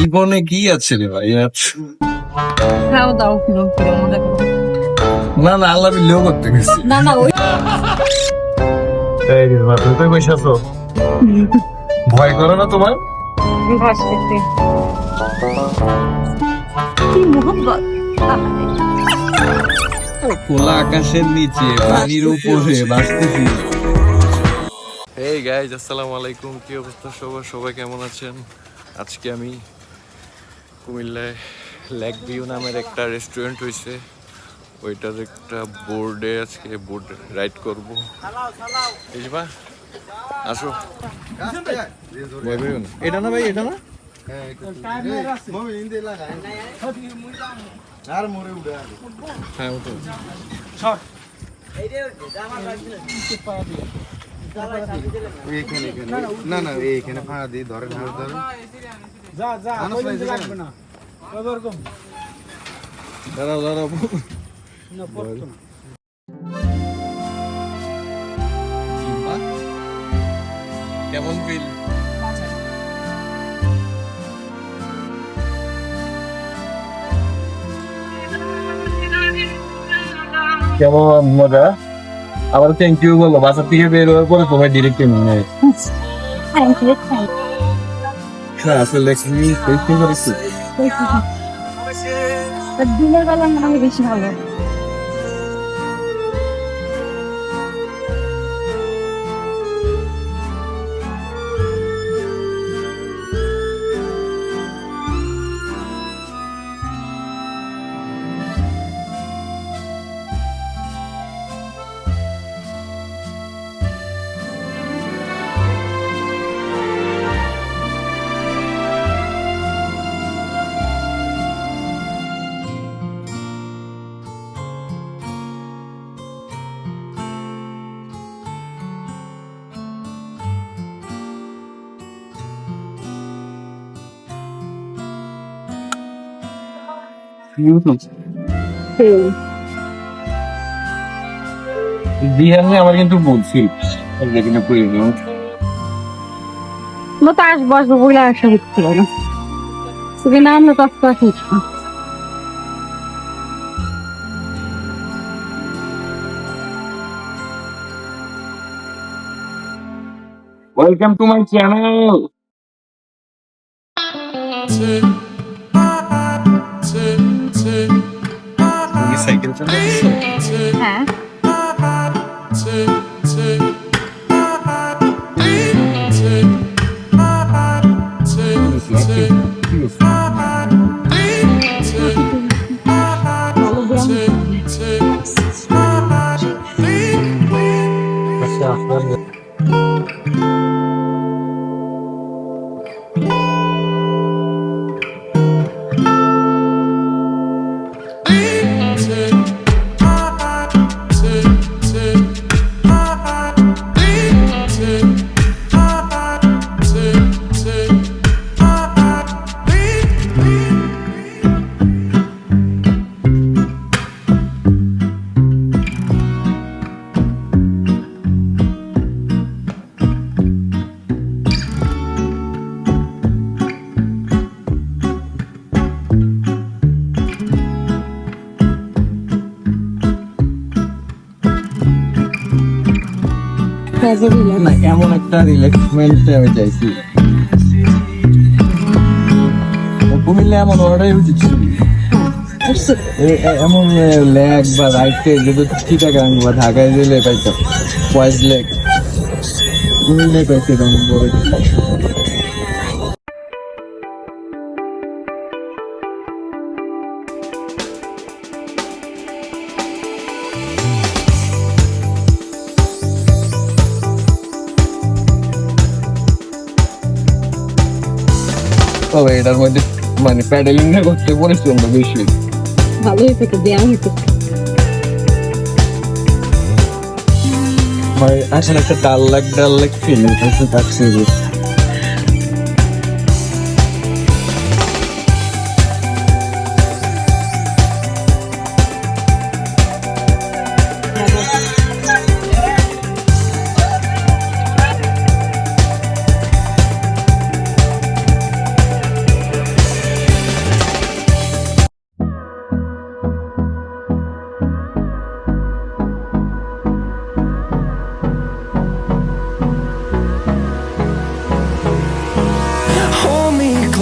জীবনে কি আছে রে ভাই আর? খাও দাও ফিরো ফিরো মজা করো। না না, আল্লাহ বিল্লেও করতে গেছি। না না ওই এই রে বাবা, তুমি কই বসে আছো? ভয় করো না তোমার? ভাসতেছে কি মোহব্বত। খোলা আকাশের নিচে পানির উপরে বাঁচতেছি। এই গাইজ, আসসালামু আলাইকুম। কি অবস্থা সবার? সবাই কেমন আছেন? আজকে আমি কুমিল্লায় লেক ভিউ নামের একটা রেস্টুরেন্ট হয়েছে, ওইটার একটা বোর্ডে আজকে বোর্ড রাইড করবো। বুঝবা? আসো। ভয় পেও না। এটা না ভাই, এটা না? হ্যাঁ ওঠো। না না এইখানে ফাঁড়া দিই ধরেন ধরেন দাঁড়াও দাঁড়াও। কেমন ফিল? কেমন মজা? আবার থ্যাংক ইউ বলো। বাসা থেকে বের হওয়ার পরে তোমায় ডিরেক্ট নিয়ে থ্যাংক ইউ থ্যাংক আসলে কি টেস্টিং করেছি। ইউ। দিনের বেলা মনে হয় বেশি ভালো। দিহানে আমার কিন্তু বলছি যেখানে প্রয়োজন। না তো আসবো আসবো বলে আসা হচ্ছিল না, শুধু নাম না তো আসতে হচ্ছে। Welcome to my channel. তুমি সাইকেল চালাচ্ছো? হ্যাঁ ভালো ব্যায়াম। না, এমন একটা রিল্যাক্সমেন্ট আমি চাইছি। কুমিল্লা এমন ওটাই উচিত ছিল। এমন লেক বা রাইডে যদি চিটাগাং বা ঢাকায় গেলে পাইতাম ওয়াইজ লেক, কুমিল্লায় পাইছি তেমন বড়। তবে এটার মধ্যে মানে প্যাডেলিং না করতে পরিশ্রমটা বেশি। ভালোই থেকে ব্যায়াম হতো। মানে আসলে একটা ডাল লাগ ফিল থাকছে।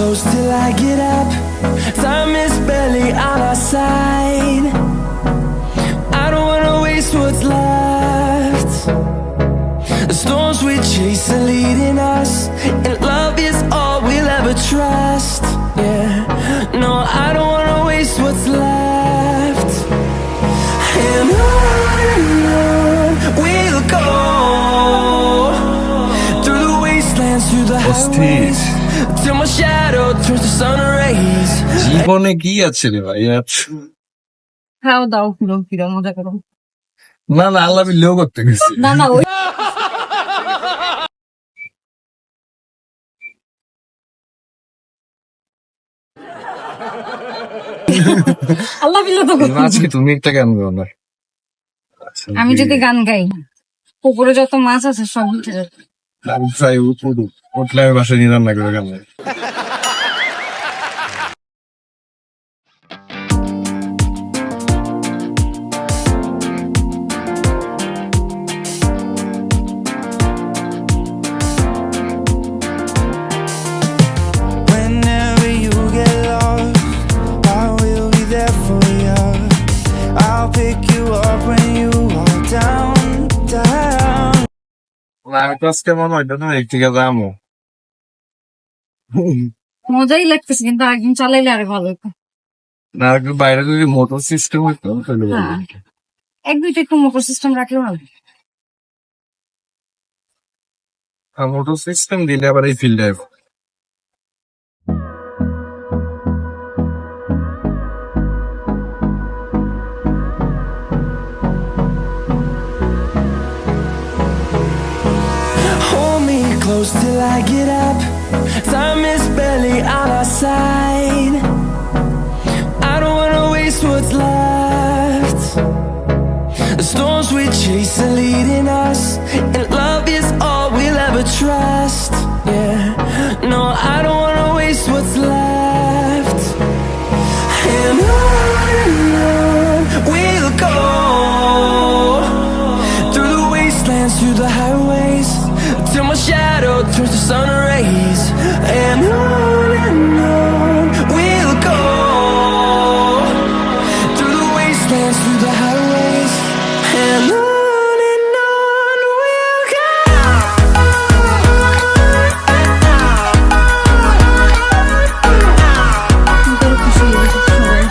close till I get up. Time is barely on our side. I don't wanna waste what's left. The storms we chase are leading us, and love is all we'll ever trust. Yeah, no, I don't wanna waste what's left. And on we'll go, through the wastelands, through the highways, till my shadow turns to sun rays. জীবনে কি আছে রে ভাই? খাও দাও ফিরো ফিরো মজা করো। না না, আল্লাহ বিল্লাহ করতে গেছি। না না ওই আল্লাহ বিল্লাহ তো করতে আজকে তুমি একটা গান গাও না। আমি যদি গান গাই পুকুরে যত মাছ আছে সব উঠে যাবে। আমি প্রায় উঠলে আমি বাসায় নিয়ে রান্না করে গান গাই। Whenever you get lost, I will be there for you. I'll pick you up when you are down. আমি তো আজকে মনে হয় না একদিকে যাবো। মজাই লাগতেছে কিন্তু একদিন চালাইলে আরে ভালো হতো। না একটু বাইরে যদি মোটর সিস্টেম হইতো তাহলে ভালো হ্যাঁ। হতো। এক দুইটা একটু মোটর সিস্টেম রাখলে ভালো। আর মোটর সিস্টেম দিলে আবার এই field drive. Hold me close till I get up. Time is barely on our side. I don't wanna waste what's left. The storms we chase are leading us, and love is all we'll ever trust. Yeah, no, I don't wanna waste what's left. And on we'll go, through the wastelands, through the highways, till my shadow turns to sun rays. And on we'll go, through the wastelands, through the highways. And on we'll go. তোর খুশি হয়েছে সবাই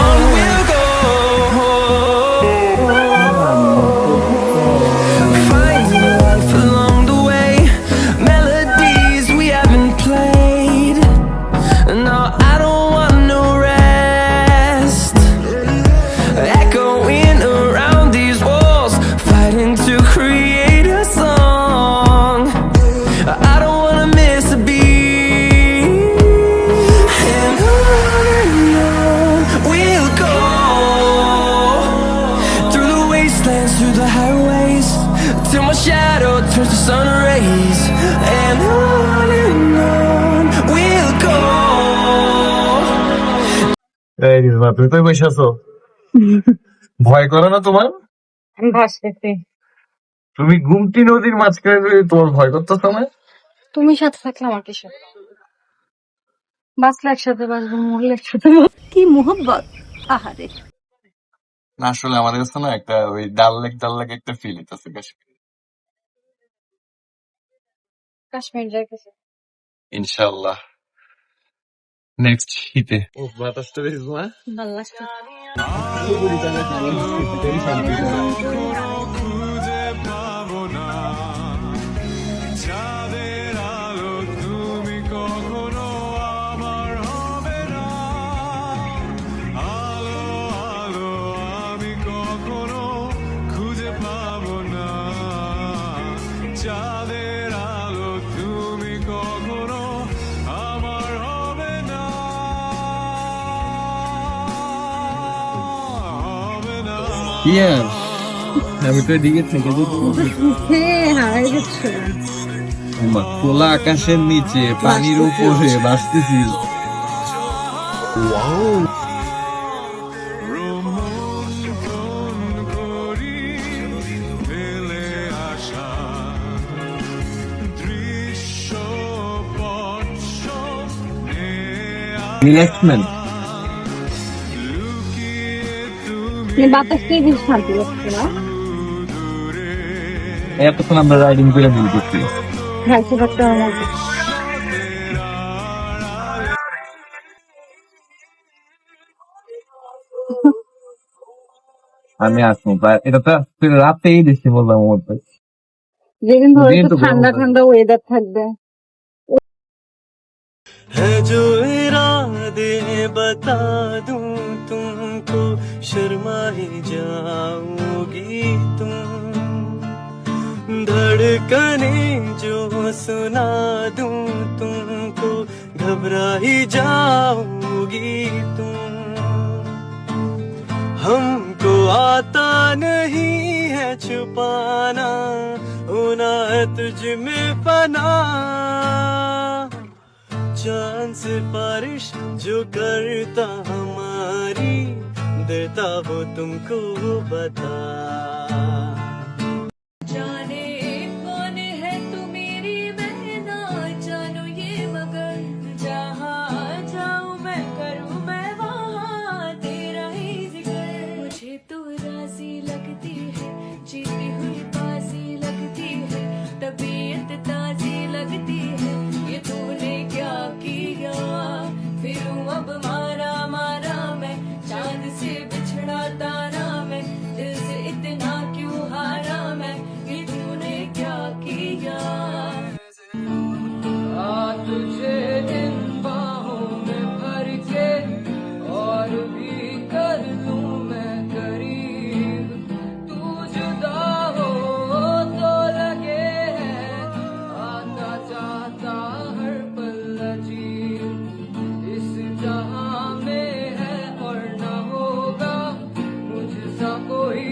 On we'll go. Finding life along the way, melodies we haven't played. No, I don't want no rest. Echoing around these walls, fighting to create a song. I don't wanna miss a beat. And on we'll go, through the wastelands, through the highways, till my shadow turns to sun rays. And on we'll go. এই রিজওয়া, তুমি তো বসে আছো। ভয় করে না তোমার? আমি ভাসতেছি। তুমি গুমটি নদীর মাঝখানে রয়ে তোমার ভয় করতেছো না? তুমি সাথে থাকলে আমার কিসব বাঁচলে একসাথে বাঁচবো মরলে একসাথে মরবো। কি মোহব্বত আহারে। না আসলে আমাদের কাছে না একটা ওই ডাল লেক একটা ফিল হইতেছে কাশ্মীর। কাশ্মীর যাইতেছে ইনশাআল্লাহ নেক্সট শীতে। ও বাতাসটা বেশ না? ভালো লাগছে। Yes. আমি তো এদিকে থেকে হারাই যাচ্ছে খোলা আকাশের নিচে পানির উপরে ভাসতেছি। রিল্যাক্সমেন্ট। বাতাসটাই বেশ শান্তি লাগছে না? এতক্ষণ আমরা রাইডিং করে ভিউ করছি। হ্যাঁ, সেটা একটা আমার মনে। আমি আসবো, এটা তো রাতেই দেখছি বললাম মধ্যে। যেদিন ধরে দিন একটু তো ঠান্ডা গরম ঠান্ডা ওয়েদার থাকবে। है जो इरादे बता दूं तुमको, शर्मा ही जाओगी तुम। धड़कने जो सुना दूं तुमको, घबरा ही जाओगी तुम। हमको आता नहीं है छुपाना, होना है तुझ में फना। चांद सिफारिश जो करता हमारी, देता वो तुमको बता। जाने कौन है तू मेरी, मैं ना जानू ये मगर, जहाँ जाऊँ मैं करूँ मैं वहाँ तेरा ही जिक्र। मुझे तो राजी लगती है, जीती हुई बाजी लगती है, तबीयत ताजी लगती है। ये तूने क्या किया, फिर अब मारा मारा मैं, चांद से बिछड़ा तारा मैं, दिल से इतना क्यों हारा मैं, ये तूने क्या किया। तुझे इन बाहों में भर के और भी कर लूं मैं करीब, तू जुदा हो तो लगे है आता जाता हर पल अजीब। इस जहां में है और न होगा मुझसा कोई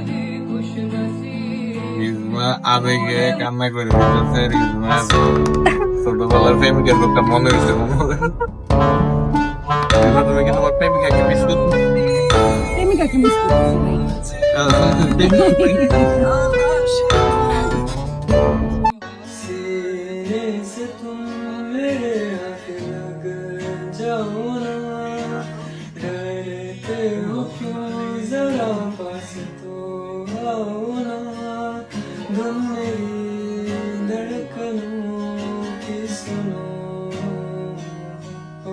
भी खुश नसीब। রিজমা আবেগে কান্না করে দিতেছে। রিজমা ছোটবেলার প্রেমিকের লোকটা মনে হয়েছে। রিজমা, তুমি কি তোমার প্রেমিকাকে মিস করছো? প্রেমিকাকে মিস করছি ভাই। सीने से तुम मेरे हाथ लग जाओ ना, डरते हो क्यों जरा पास तो आओ ना। गम मेरी धड़कनों की सुनो, ओ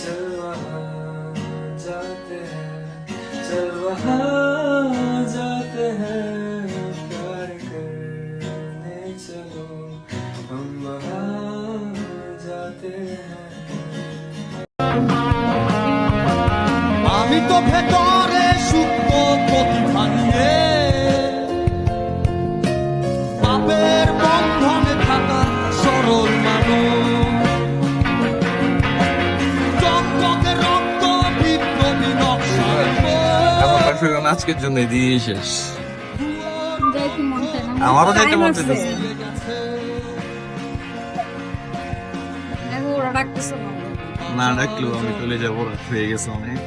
चल वहाँ जाते हैं, चल वहाँ जाते हैं, प्यार करने चलो, हम वहाँ जाते हैं। আমি তো ভেতরে সুপ্ত প্রতিভা নিয়ে, পাপের বন্ধনে থাকা সরল মানুষ, চকচকে রক্ত বিপ্লবী নকশার আমার পাশে আজকের জন্য দিয়ে শেষ। যাইতে মন চায় না। আমারও যাইতে Time মন আছে। চাইতেছে। দেখো ওরা ডাকতেছে না। না ডাকলেও আমি চলে যাবো, রাত হয়ে গেছে অনেক।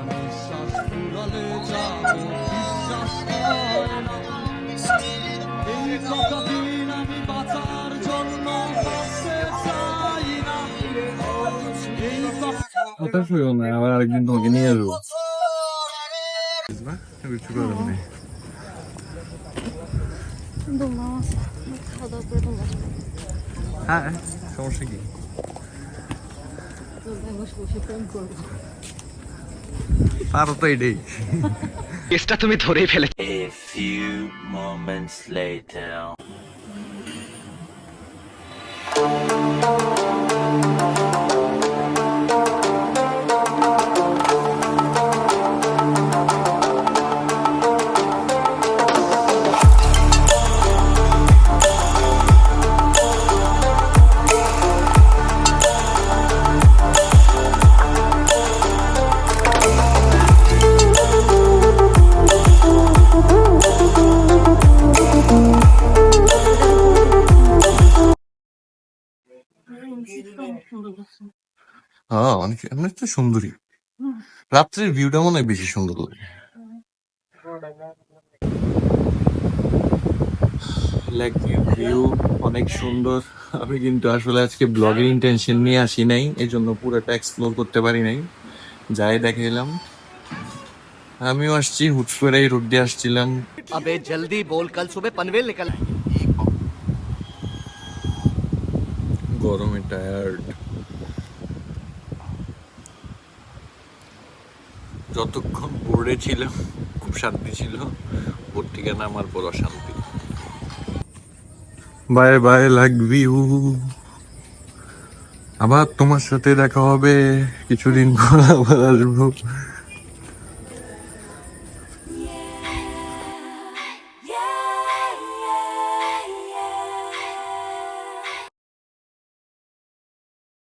নিঃশ্বাস ফুরালে যাবো, বিশ্বাস করে না। এই কতদিন আমি বাঁচার জন্য বাঁচতে চাই না। এই কথা শুয়েও না, আবার আরেকদিন তোমাকে নিয়ে যাবো। কিছু করবেন না। খাওয়া দাওয়া করে তোমরা হ্যাঁ, সমস্যা কি? বসে বসে প্রেম করবো। তারও তো এটাই। কেসটা তুমি ধরেই ফেলে। A few moments later. হ্যাঁ, অনেক অনেকটা সুন্দরী। রাত্রের ভিউটা মনে হয় বেশি সুন্দর লাগে। লেক ভিউ অনেক সুন্দর। আমি কিন্তু আসলে আজকে ব্লগের ইন্টেনশন নিয়ে আসি নাই, এই জন্য পুরোটা এক্সপ্লোর করতে পারি নাই। যাই দেখে এলাম। আমিও আসছি হুট করে, এই রোড দিয়ে আসছিলাম। अबे जल्दी बोल कल सुबह पनवेल निकल গরমে টায়ার্ড। যতক্ষণ বোর্ডে ছিলাম খুব শান্তি ছিল, বোর্ড থেকে নামার পর অশান্তি। Bye bye like view. আবার তোমার সাথে দেখা হবে কিছুদিন পর, আবার আসবো।